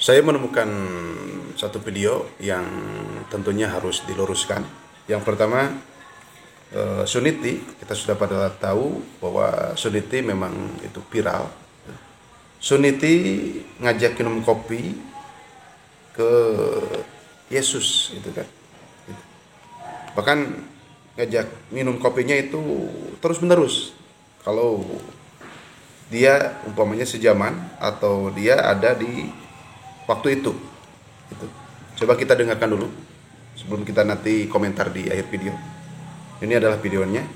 Saya menemukan satu video yang tentunya harus diluruskan. Yang pertama, Suniti, kita sudah pada tahu bahwa Suniti memang itu viral. Suniti ngajak minum kopi ke Yesus, itu kan. Bahkan ngajak minum kopinya itu terus menerus. Kalau dia umpamanya sejaman atau dia ada di waktu itu. Coba kita dengarkan dulu sebelum kita nanti komentar di akhir video. Ini adalah videonya.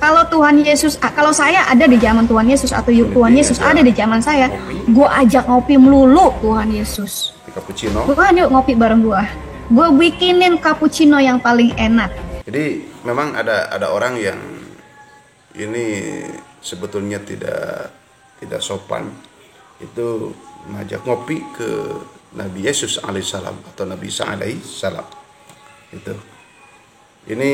Kalau Tuhan Yesus, kalau saya ada di zaman Tuhan Yesus atau Tuhan Yesus ada di zaman saya, gue ajak ngopi melulu Tuhan Yesus. Di cappuccino. Tuhan yuk ngopi bareng gue bikinin cappuccino yang paling enak. Jadi memang ada orang yang ini sebetulnya tidak sopan, itu ngajak ngopi ke Nabi Yesus alaihissalam atau Nabi Isa alaihissalam. Ini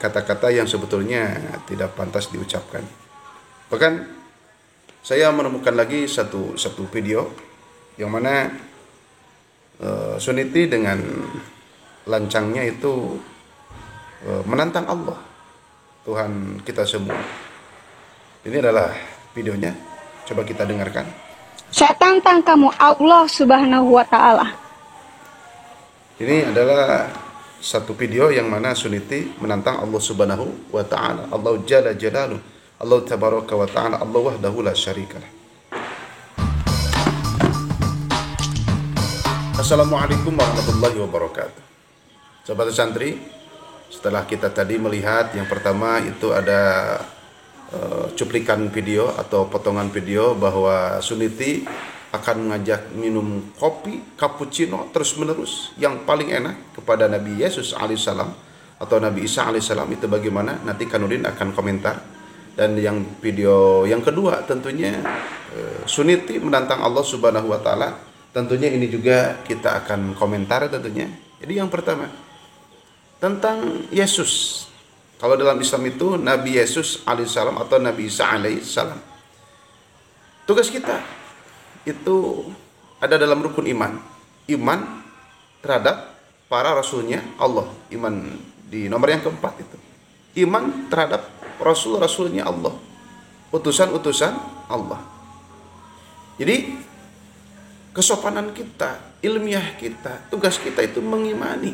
kata-kata yang sebetulnya tidak pantas diucapkan. Bahkan saya menemukan lagi satu video yang mana Suniti dengan lancangnya itu menantang Allah, Tuhan kita semua. Ini adalah videonya, coba kita dengarkan. Saya tantang kamu Allah Subhanahu wa Ta'ala. Ini adalah satu video yang mana Suniti menantang Allah Subhanahu wa Ta'ala, Allah Jalla Jalaluh, Allah Tabaraka wa Ta'ala, Allah wahdahu la syarikalah. Assalamualaikum warahmatullahi wabarakatuh. Sahabat santri, setelah kita tadi melihat yang pertama itu ada cuplikan video atau potongan video bahwa Suniti akan mengajak minum kopi cappuccino terus menerus yang paling enak kepada Nabi Yesus alaihissalam atau Nabi Isa alaihissalam. Itu bagaimana? Nanti Kanudin akan komentar. Dan yang video yang kedua tentunya Suniti menantang Allah Subhanahu wa Ta'ala. Tentunya ini juga kita akan komentar tentunya. Jadi yang pertama tentang Yesus. Kalau dalam Islam itu Nabi Yesus alaihissalam atau Nabi Isa alaihissalam. Tugas kita itu ada dalam rukun iman. Iman terhadap para rasulnya Allah. Iman di nomor yang keempat itu. Iman terhadap rasul-rasulnya Allah. Utusan-utusan Allah. Jadi kesopanan kita, ilmiah kita, tugas kita itu mengimani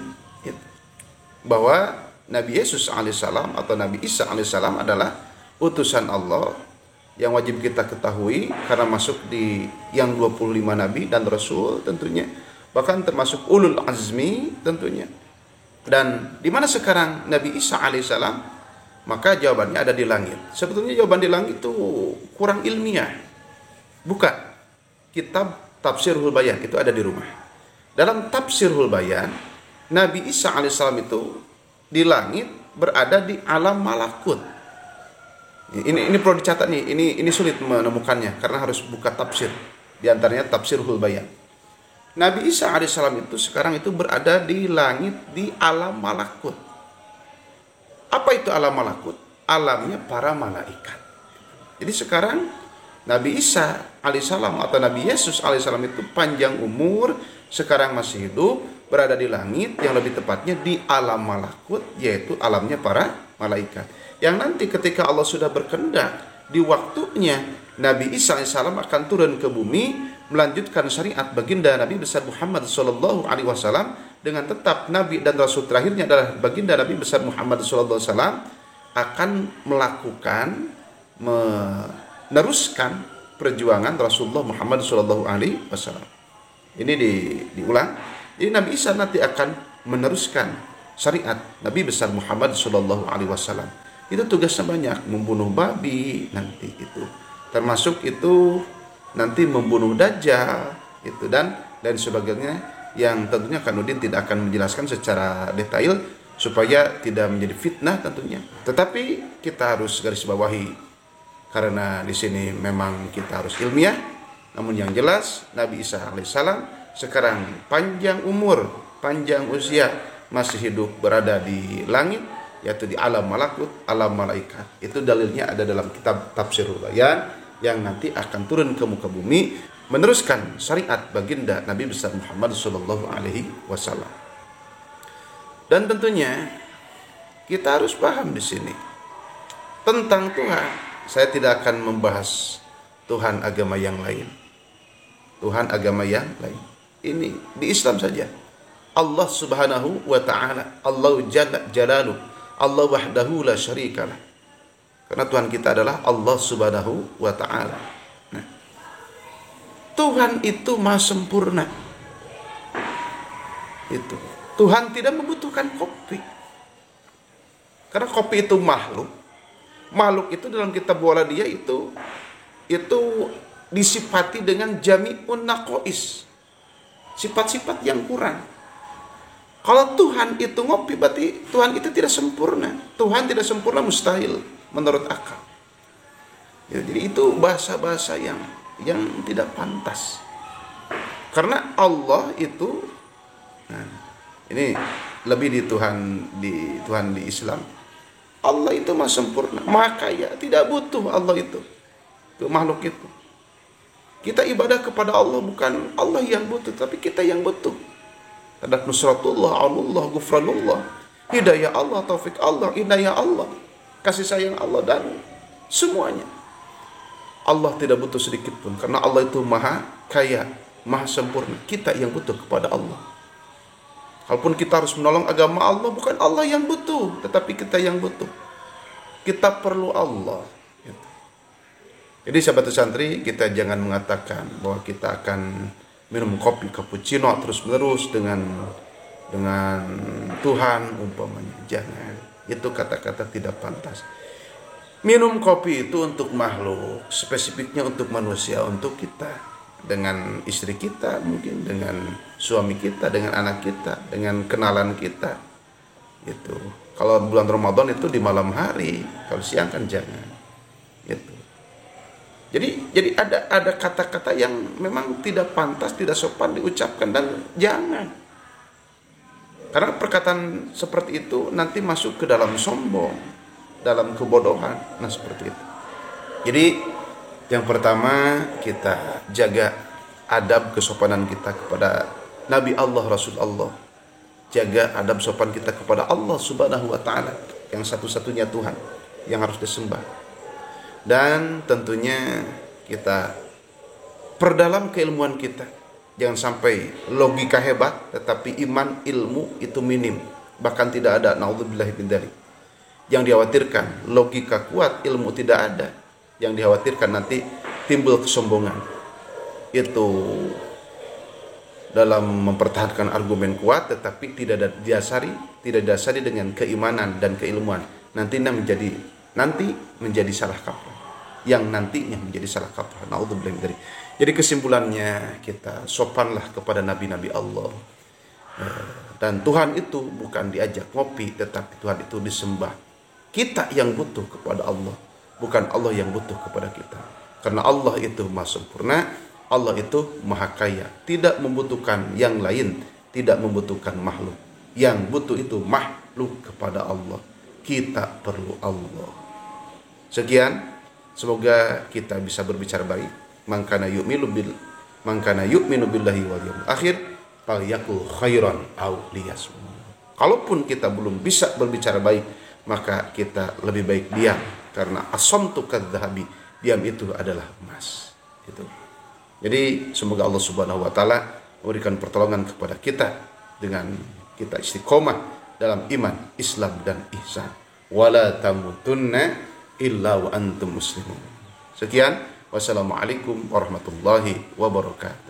bahwa Nabi Yesus alaihissalam atau Nabi Isa alaihissalam adalah utusan Allah yang wajib kita ketahui karena masuk di yang 25 nabi dan rasul tentunya, bahkan termasuk ulul azmi tentunya. Dan di mana sekarang Nabi Isa alaihissalam? Maka jawabannya ada di langit. Sebetulnya jawaban di langit itu kurang ilmiah. Bukan. Kitab Tafsirul Bayan itu ada di rumah. Dalam Tafsirul Bayan, Nabi Isa alaihissalam itu di langit berada di alam malakut. Ini perlu dicatat nih. Ini sulit menemukannya karena harus buka tafsir. Di antaranya Tafsirul Bayan. Nabi Isa alaihissalam itu sekarang itu berada di langit di alam malakut. Apa itu alam malakut? Alamnya para malaikat. Jadi sekarang Nabi Isa alaihissalam atau Nabi Yesus alaihissalam itu panjang umur, sekarang masih hidup, berada di langit, yang lebih tepatnya di alam malakut, yaitu alamnya para malaikat. Yang nanti ketika Allah sudah berkehendak, di waktunya Nabi Isa alaihissalam akan turun ke bumi, melanjutkan syariat baginda Nabi besar Muhammad sallallahu alaihi wasallam, dengan tetap Nabi dan Rasul terakhirnya adalah baginda Nabi besar Muhammad sallallahu alaihi wasallam, akan melakukan meneruskan perjuangan Rasulullah Muhammad sallallahu alaihi wasallam. Ini diulang. Jadi Nabi Isa nanti akan meneruskan syariat Nabi besar Muhammad sallallahu alaihi wasallam. Itu tugasnya banyak, membunuh babi nanti itu. Termasuk itu nanti membunuh Dajjal itu dan sebagainya yang tentunya Kanudin tidak akan menjelaskan secara detail supaya tidak menjadi fitnah tentunya. Tetapi kita harus garis bawahi karena di sini memang kita harus ilmiah. Namun yang jelas Nabi Isa alaihissalam sekarang panjang umur, panjang usia, masih hidup berada di langit, yaitu di alam malakut, alam malaikat. Itu dalilnya ada dalam kitab Tafsirul Bayan yang nanti akan turun ke muka bumi meneruskan syariat baginda Nabi besar Muhammad sallallahu alaihi wasallam. Dan tentunya kita harus paham di sini tentang Tuhan. Saya tidak akan membahas Tuhan agama yang lain. Tuhan agama yang lain. Ini di Islam saja. Allah Subhanahu wa taala, Allah Jalla Jalaluh, Allah wahdahu la syarikalah. Karena Tuhan kita adalah Allah Subhanahu wa taala. Nah, Tuhan itu maha sempurna. Itu. Tuhan tidak membutuhkan kopi. Karena kopi itu makhluk. Makhluk itu dalam kitab Waladia itu disifati dengan jami'un naqais. Sifat-sifat yang kurang. Kalau Tuhan itu ngopi, berarti Tuhan itu tidak sempurna. Tuhan tidak sempurna mustahil menurut akal. Ya, jadi itu bahasa-bahasa yang tidak pantas. Karena Allah itu, nah, ini lebih di Tuhan di Islam. Allah itu maha sempurna, maha kaya, tidak butuh Allah itu ke makhluk itu. Kita ibadah kepada Allah, bukan Allah yang butuh, tapi kita yang butuh. Ada nusratullah, Allah, gufranullah, hidayah Allah, taufik Allah, inayah Allah, kasih sayang Allah, dan semuanya. Allah tidak butuh sedikit pun, karena Allah itu maha kaya, maha sempurna. Kita yang butuh kepada Allah. Walaupun kita harus menolong agama Allah, bukan Allah yang butuh, tetapi kita yang butuh. Kita perlu Allah. Jadi sahabat santri, kita jangan mengatakan bahwa kita akan minum kopi cappuccino terus-menerus dengan Tuhan umpamanya. Jangan. Itu kata-kata tidak pantas. Minum kopi itu untuk makhluk, spesifiknya untuk manusia, untuk kita. Dengan istri kita, mungkin dengan suami kita, dengan anak kita, dengan kenalan kita. Itu. Kalau bulan Ramadan itu di malam hari, kalau siang kan jangan. Itu. Jadi ada kata-kata yang memang tidak pantas, tidak sopan diucapkan, dan jangan. Karena perkataan seperti itu nanti masuk ke dalam sombong, dalam kebodohan. Nah, seperti itu. Jadi yang pertama, kita jaga adab kesopanan kita kepada Nabi Allah, Rasul Allah. Jaga adab sopan kita kepada Allah Subhanahu wa taala, yang satu-satunya Tuhan yang harus disembah. Dan tentunya kita perdalam keilmuan kita. Jangan sampai logika hebat tetapi iman, ilmu itu minim, bahkan tidak ada. Naudzubillahi min dzalik. Yang dikhawatirkan logika kuat, ilmu tidak ada. Yang dikhawatirkan nanti timbul kesombongan. Itu dalam mempertahankan argumen kuat tetapi tidak didasari dengan keimanan dan keilmuan. Nanti menjadi salah kaprah. Yang nantinya menjadi salah kaprah. Naudzubillahi min dzalik. Jadi kesimpulannya, kita sopanlah kepada nabi-nabi Allah. Dan Tuhan itu bukan diajak ngopi, tetapi Tuhan itu disembah. Kita yang butuh kepada Allah, bukan Allah yang butuh kepada kita. Karena Allah itu maha sempurna, Allah itu maha kaya, tidak membutuhkan yang lain, tidak membutuhkan makhluk. Yang butuh itu makhluk kepada Allah. Kita perlu Allah. Sekian, semoga kita bisa berbicara baik. Man kana yu'minu billahi wal yawmil akhir falyakul khairan aw liyasmut. Kalaupun kita belum bisa berbicara baik, maka kita lebih baik diam, karena as-samtu kadzahabi, diam itu adalah emas. Itu. Jadi semoga Allah Subhanahu wa taala memberikan pertolongan kepada kita dengan kita istiqomah dalam iman, Islam dan ihsan. Wala tamutunna illa wa antum muslimun. Sekian, wassalamualaikum warahmatullahi wabarakatuh.